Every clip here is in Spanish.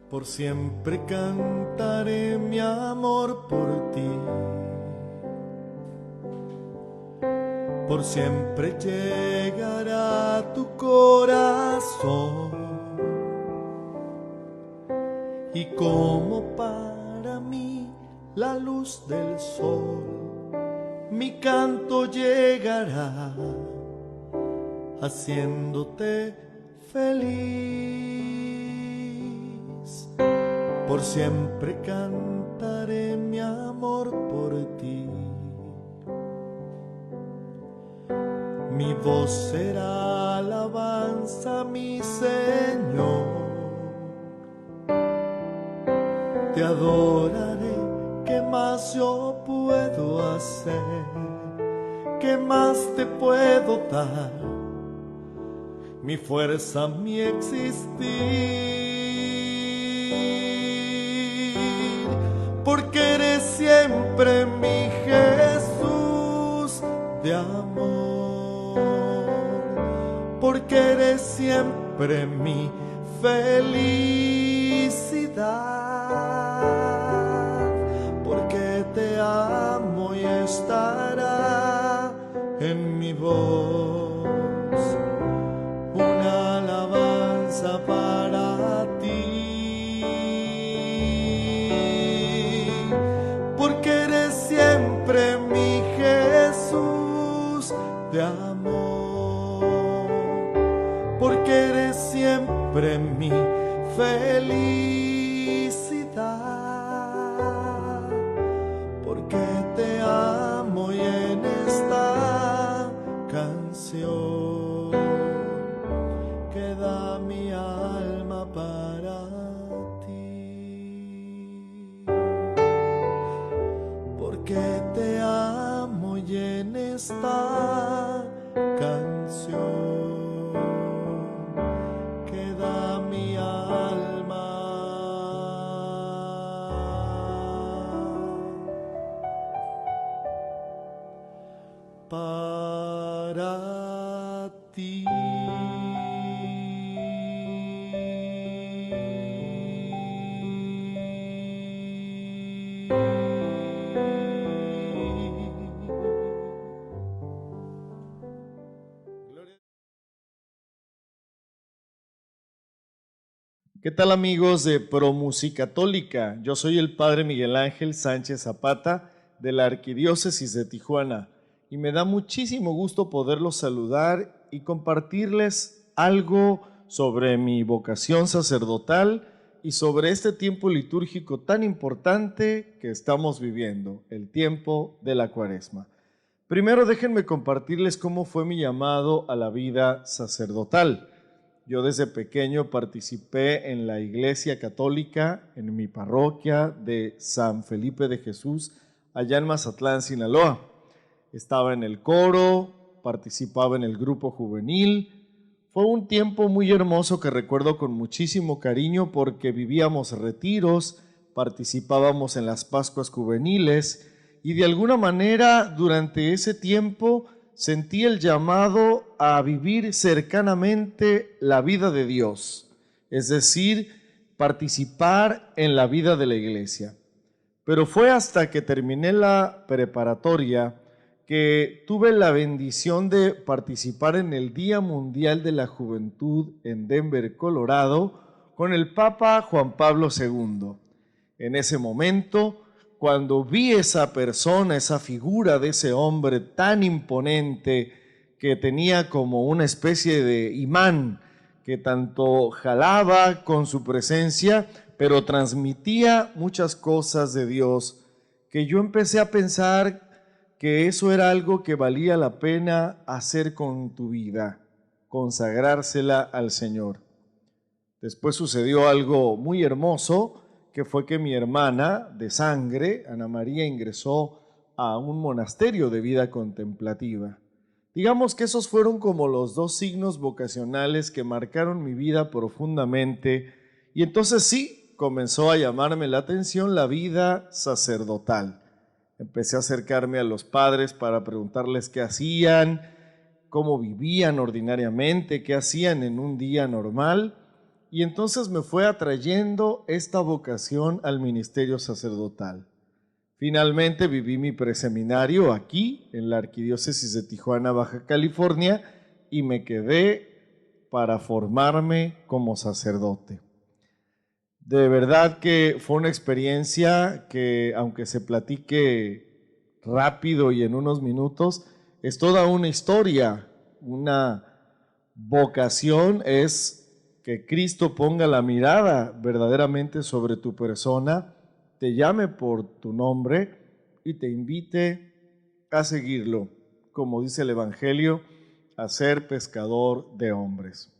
Por siempre cantaré mi amor por ti. Por siempre llegará a tu corazón. Y como para mí la luz del sol, mi canto llegará haciéndote feliz. Por siempre cantaré mi amor por ti. Mi voz será alabanza, mi Señor. Te adoraré, ¿qué más yo puedo hacer? ¿Qué más te puedo dar? Mi fuerza, mi existir, porque eres siempre mi Jesús de amor, porque eres siempre mi felicidad, porque te amo y estará en mi voz una alabanza para ti, porque eres siempre mi Jesús de amor, porque eres siempre mi felicidad, porque te amo y en esta canción queda mi alma para ti, porque te amo y en esta canción queda mi alma para ti. ¿Qué tal, amigos de Promusicatólica? Yo soy el Padre Miguel Ángel Sánchez Zapata de la Arquidiócesis de Tijuana y me da muchísimo gusto poderlos saludar y compartirles algo sobre mi vocación sacerdotal y sobre este tiempo litúrgico tan importante que estamos viviendo, el tiempo de la Cuaresma. Primero déjenme compartirles cómo fue mi llamado a la vida sacerdotal. Yo desde pequeño participé en la Iglesia Católica en mi parroquia de San Felipe de Jesús, allá en Mazatlán, Sinaloa. Estaba en el coro, participaba en el grupo juvenil. Fue un tiempo muy hermoso que recuerdo con muchísimo cariño porque vivíamos retiros, participábamos en las Pascuas juveniles y de alguna manera durante ese tiempo sentí el llamado a vivir cercanamente la vida de Dios, es decir, participar en la vida de la iglesia. Pero fue hasta que terminé la preparatoria que tuve la bendición de participar en el Día Mundial de la Juventud en Denver, Colorado, con el Papa Juan Pablo II. En ese momento, cuando vi esa persona, esa figura de ese hombre tan imponente que tenía como una especie de imán que tanto jalaba con su presencia, pero transmitía muchas cosas de Dios, que yo empecé a pensar que eso era algo que valía la pena hacer con tu vida, consagrársela al Señor. Después sucedió algo muy hermoso, que fue que mi hermana de sangre, Ana María, ingresó a un monasterio de vida contemplativa. Digamos que esos fueron como los dos signos vocacionales que marcaron mi vida profundamente y entonces sí, comenzó a llamarme la atención la vida sacerdotal. Empecé a acercarme a los padres para preguntarles qué hacían, cómo vivían ordinariamente, qué hacían en un día normal. y entonces me fue atrayendo esta vocación al ministerio sacerdotal. Finalmente viví mi preseminario aquí, en la Arquidiócesis de Tijuana, Baja California, y me quedé para formarme como sacerdote. De verdad que fue una experiencia que, aunque se platique rápido y en unos minutos, es toda una historia. Una vocación es que Cristo ponga la mirada verdaderamente sobre tu persona, te llame por tu nombre y te invite a seguirlo, como dice el Evangelio, a ser pescador de hombres.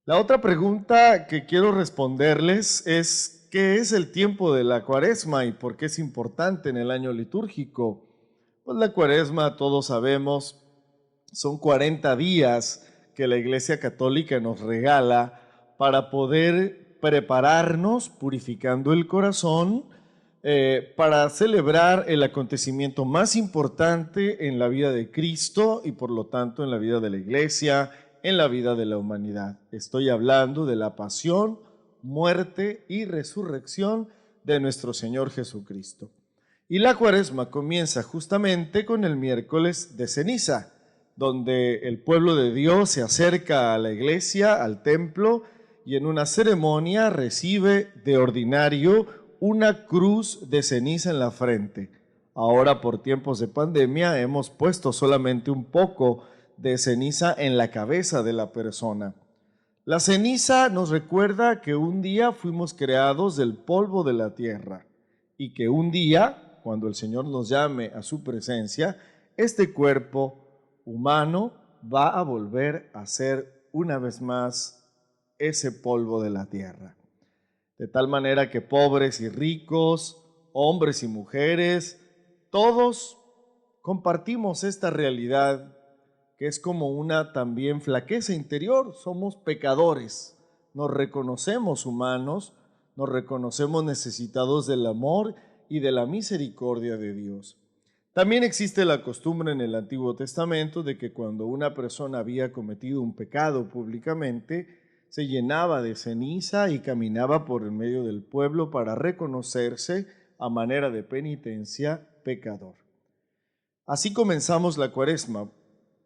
La otra pregunta que quiero responderles es, ¿qué es el tiempo de la Cuaresma y por qué es importante en el año litúrgico? Pues la Cuaresma, todos sabemos, son 40 días que la Iglesia Católica nos regala para poder prepararnos, purificando el corazón, para celebrar el acontecimiento más importante en la vida de Cristo y por lo tanto en la vida de la Iglesia, en la vida de la humanidad. Estoy hablando de la pasión, muerte y resurrección de nuestro Señor Jesucristo. Y la Cuaresma comienza justamente con el miércoles de ceniza, donde el pueblo de Dios se acerca a la iglesia, al templo, y en una ceremonia recibe de ordinario una cruz de ceniza en la frente. Ahora, por tiempos de pandemia, hemos puesto solamente un poco de ceniza en la cabeza de la persona. La ceniza nos recuerda que un día fuimos creados del polvo de la tierra y que un día, cuando el Señor nos llame a su presencia, este cuerpo humano va a volver a ser una vez más ese polvo de la tierra. De tal manera que pobres y ricos, hombres y mujeres, todos compartimos esta realidad que es como una también flaqueza interior. Somos pecadores, nos reconocemos humanos, nos reconocemos necesitados del amor y de la misericordia de Dios. También existe la costumbre en el Antiguo Testamento de que cuando una persona había cometido un pecado públicamente, se llenaba de ceniza y caminaba por el medio del pueblo para reconocerse a manera de penitencia pecador. Así comenzamos la Cuaresma,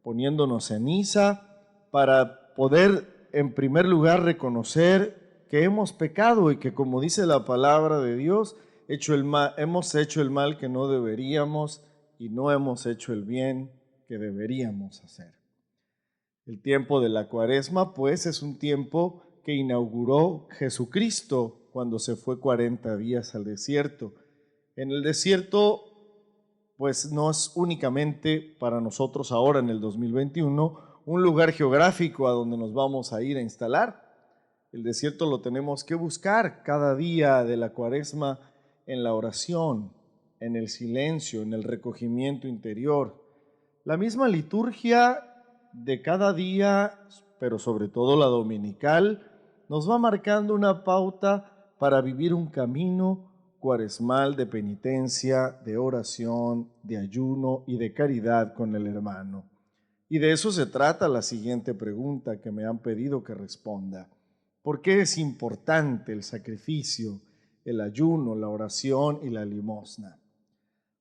poniéndonos ceniza para poder en primer lugar reconocer que hemos pecado y que, como dice la palabra de Dios, hemos hecho el mal que no deberíamos y no hemos hecho el bien que deberíamos hacer. El tiempo de la Cuaresma, pues, es un tiempo que inauguró Jesucristo cuando se fue 40 días al desierto. En el desierto, pues no es únicamente para nosotros ahora en el 2021 un lugar geográfico a donde nos vamos a ir a instalar. El desierto lo tenemos que buscar cada día de la Cuaresma en la oración, en el silencio, en el recogimiento interior. La misma liturgia de cada día, pero sobre todo la dominical, nos va marcando una pauta para vivir un camino cuaresmal de penitencia, de oración, de ayuno y de caridad con el hermano. Y de eso se trata la siguiente pregunta que me han pedido que responda. ¿Por qué es importante el sacrificio, el ayuno, la oración y la limosna?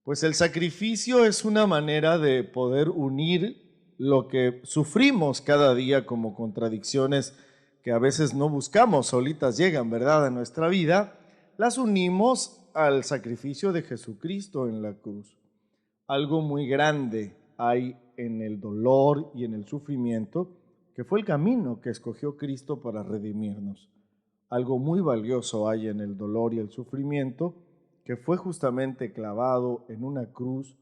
Pues el sacrificio es una manera de poder unir lo que sufrimos cada día como contradicciones que a veces no buscamos, solitas llegan, ¿verdad?, a nuestra vida. Las unimos al sacrificio de Jesucristo en la cruz. Algo muy grande hay en el dolor y en el sufrimiento, que fue el camino que escogió Cristo para redimirnos. Algo muy valioso hay en el dolor y el sufrimiento, que fue justamente clavado en una cruz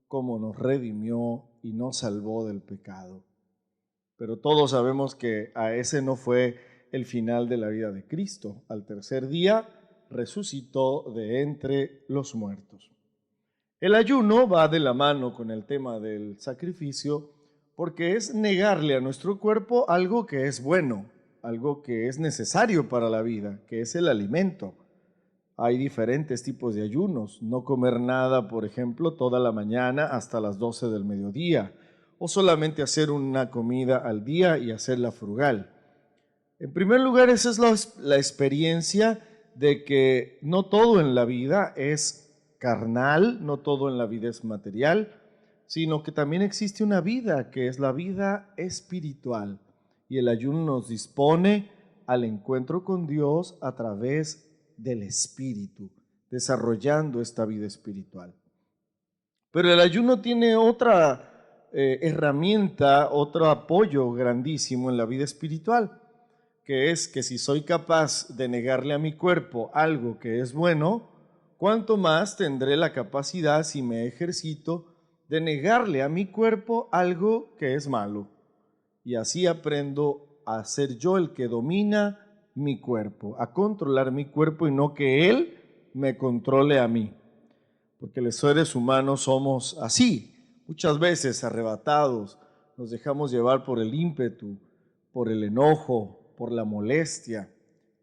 como nos redimió y nos salvó del pecado. Pero todos sabemos que a ese no fue el final de la vida de Cristo. Al tercer día resucitó de entre los muertos. El ayuno va de la mano con el tema del sacrificio porque es negarle a nuestro cuerpo algo que es bueno, algo que es necesario para la vida, que es el alimento. Hay diferentes tipos de ayunos. No comer nada, por ejemplo, toda la mañana hasta las 12 del mediodía, o solamente hacer una comida al día y hacerla frugal. En primer lugar, esa es la experiencia de que no todo en la vida es carnal, no todo en la vida es material, sino que también existe una vida que es la vida espiritual. Y el ayuno nos dispone al encuentro con Dios a través del Espíritu, desarrollando esta vida espiritual. Pero el ayuno tiene otra herramienta, otro apoyo grandísimo en la vida espiritual, que es que si soy capaz de negarle a mi cuerpo algo que es bueno, ¿cuánto más tendré la capacidad, si me ejercito, de negarle a mi cuerpo algo que es malo? Y así aprendo a ser yo el que domina mi cuerpo, a controlar mi cuerpo y no que él me controle a mí. Porque los seres humanos somos así, muchas veces arrebatados, nos dejamos llevar por el ímpetu, por el enojo, por la molestia,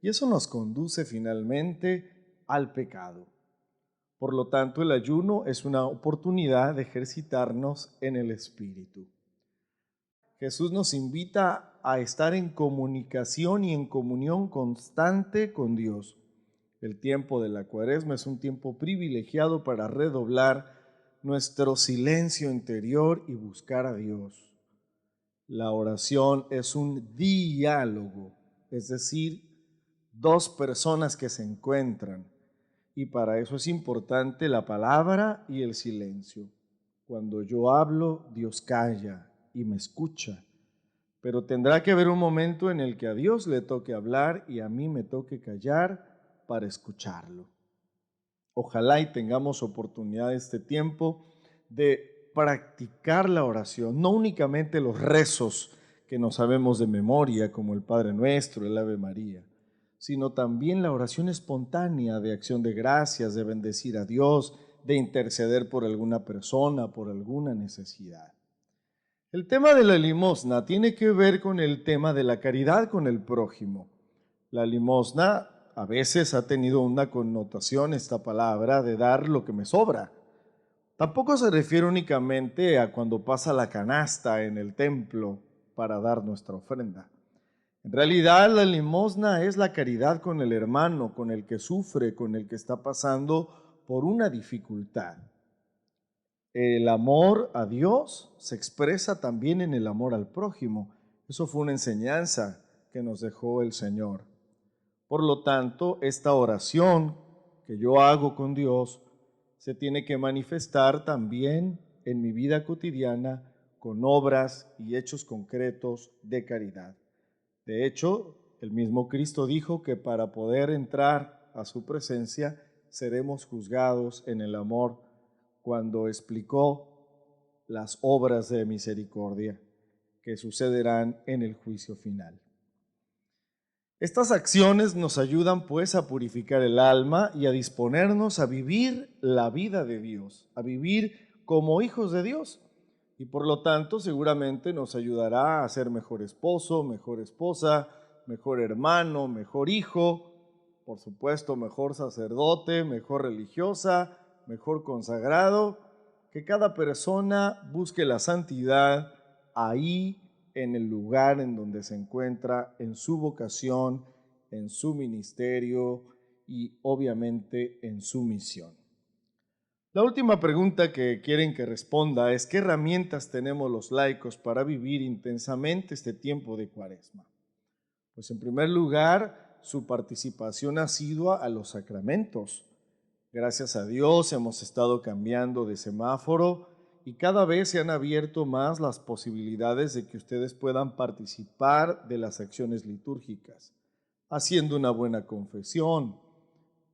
y eso nos conduce finalmente al pecado. Por lo tanto, el ayuno es una oportunidad de ejercitarnos en el Espíritu. Jesús nos invita a estar en comunicación y en comunión constante con Dios. El tiempo de la Cuaresma es un tiempo privilegiado para redoblar nuestro silencio interior y buscar a Dios. La oración es un diálogo, es decir, dos personas que se encuentran, y para eso es importante la palabra y el silencio. Cuando yo hablo, Dios calla y me escucha, pero tendrá que haber un momento en el que a Dios le toque hablar y a mí me toque callar para escucharlo. Ojalá y tengamos oportunidad este tiempo de practicar la oración, no únicamente los rezos que nos sabemos de memoria, como el Padre Nuestro, el Ave María, sino también la oración espontánea de acción de gracias, de bendecir a Dios, de interceder por alguna persona, por alguna necesidad. El tema de la limosna tiene que ver con el tema de la caridad con el prójimo. La limosna a veces ha tenido una connotación, esta palabra, de dar lo que me sobra. Tampoco se refiere únicamente a cuando pasa la canasta en el templo para dar nuestra ofrenda. En realidad, la limosna es la caridad con el hermano, con el que sufre, con el que está pasando por una dificultad. El amor a Dios se expresa también en el amor al prójimo. Eso fue una enseñanza que nos dejó el Señor. Por lo tanto, esta oración que yo hago con Dios se tiene que manifestar también en mi vida cotidiana con obras y hechos concretos de caridad. De hecho, el mismo Cristo dijo que para poder entrar a su presencia seremos juzgados en el amor cuando explicó las obras de misericordia que sucederán en el juicio final. Estas acciones nos ayudan pues a purificar el alma y a disponernos a vivir la vida de Dios, a vivir como hijos de Dios. Y por lo tanto seguramente nos ayudará a ser mejor esposo, mejor esposa, mejor hermano, mejor hijo, por supuesto mejor sacerdote, mejor religiosa, mejor consagrado. Que cada persona busque la santidad ahí en el lugar en donde se encuentra, en su vocación, en su ministerio y obviamente en su misión. La última pregunta que quieren que responda es: ¿qué herramientas tenemos los laicos para vivir intensamente este tiempo de Cuaresma? Pues en primer lugar, su participación asidua a los sacramentos. Gracias a Dios hemos estado cambiando de semáforo y cada vez se han abierto más las posibilidades de que ustedes puedan participar de las acciones litúrgicas, haciendo una buena confesión,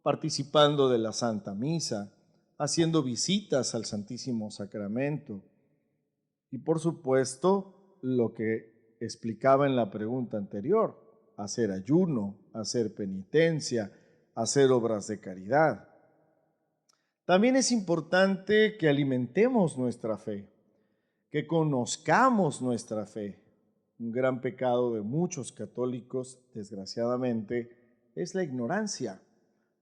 participando de la Santa Misa, haciendo visitas al Santísimo Sacramento y por supuesto lo que explicaba en la pregunta anterior: hacer ayuno, hacer penitencia, hacer obras de caridad. También es importante que alimentemos nuestra fe, que conozcamos nuestra fe. Un gran pecado de muchos católicos, desgraciadamente, es la ignorancia.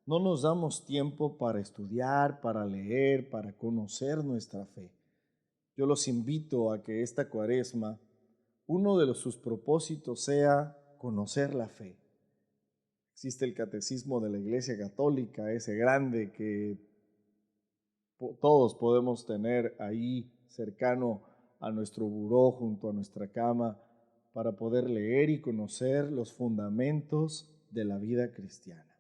No nos damos tiempo para estudiar, para leer, para conocer nuestra fe. Yo los invito a que esta Cuaresma, uno de sus propósitos sea conocer la fe. Existe el catecismo de la Iglesia Católica, ese grande que todos podemos tener ahí cercano a nuestro buró, junto a nuestra cama, para poder leer y conocer los fundamentos de la vida cristiana.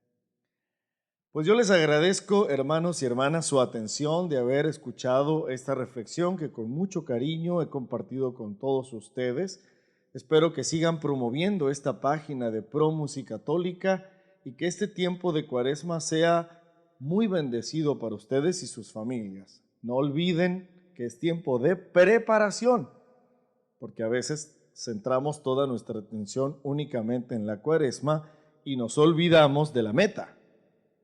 Pues yo les agradezco, hermanos y hermanas, su atención de haber escuchado esta reflexión que con mucho cariño he compartido con todos ustedes. Espero que sigan promoviendo esta página de Pro Musicatólica y que este tiempo de Cuaresma sea muy bendecido para ustedes y sus familias. No olviden que es tiempo de preparación, porque a veces centramos toda nuestra atención únicamente en la Cuaresma y nos olvidamos de la meta.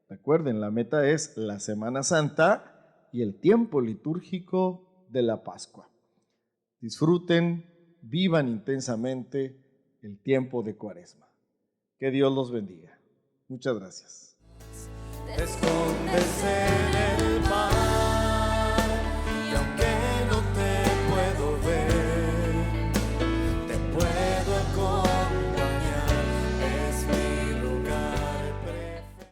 Recuerden, la meta es la Semana Santa y el tiempo litúrgico de la Pascua. Disfruten, vivan intensamente el tiempo de Cuaresma. Que Dios los bendiga. Muchas gracias.